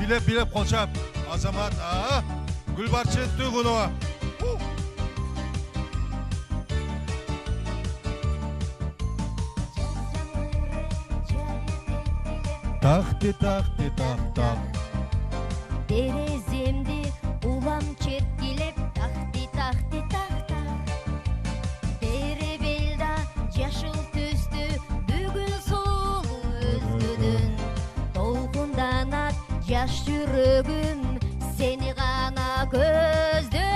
Билеп қолшап. Азамат, Гүлбаршын Туйғунова. Тахты, тахты, тах, тах. Тереземди улам черткилеп, тахты, тахты, тах, тах. Теребелда жашыл түстү, бүгүн сулуу өзгөдөн. Толкунданат жаш жүрөгүм, сени гана көздөгөн.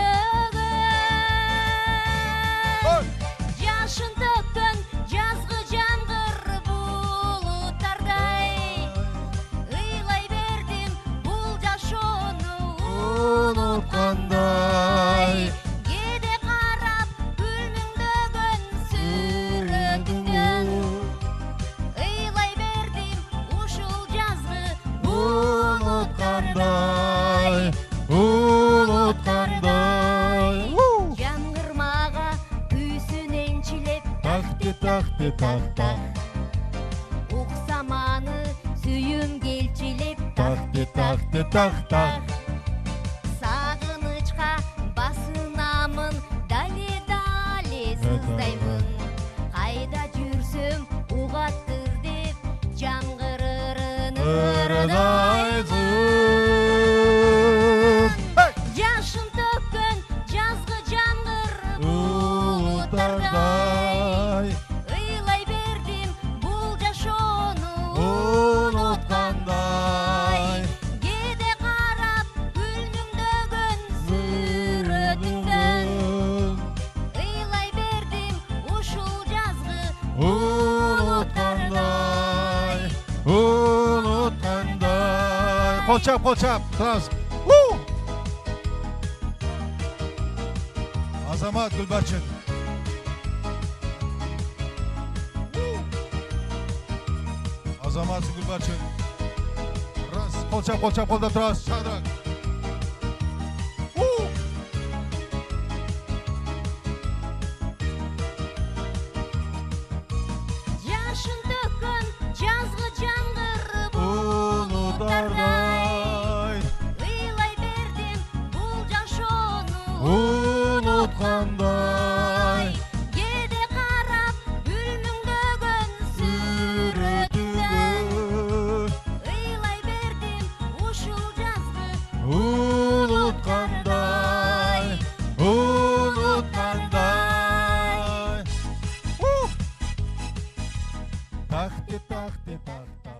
Жашын төккөн жазгы жамгыр булуттардай. Ыйлай бердим бул жашоону унуткандай. Кээде карап күлмүңдөгөн сүрөтүңдөн. Ыйлай бердим ушул жазгы Унуткандай, унуткандай. Жаңгырмага күйсүн энчилеп, Тахты, тахты, тах, тах. уксаманы сүйүм келчилеп, Тахты, тахты, тах, тах. Сагынычка басынамын, дали сыздаймын. Кайда жүрсөм угаттыр деп, жаңгырырын Ырынайсың. Жашын төккөн жазгы жамгыр булуттардай. Улуттардай. Ыйлай бердим бул жашоону Унуткандай. Кээде карап күлмүңдөгөн сүрөтүңдөн. Ыйлай бердим ушул жазгы Унуткандай, унуткандай. Қолчап, қолчап, тұрасыз. Азамат Гүлбаршын. Азамат Гүлбаршын. Раз, қолчап, қолчап, қолда тұрасыз. Шадырақ. жашын төккөн жазгы жамгыр Унуткандай, булуттардай. Ыйлай бердим бул жашоону унуткандай. Кээде карап күлмүңдөгөн сүрөтүңдөн. Ыйлай бердим ушул жазгы Унуткандай, унуткандай. Тахты, тахты, тах, тах.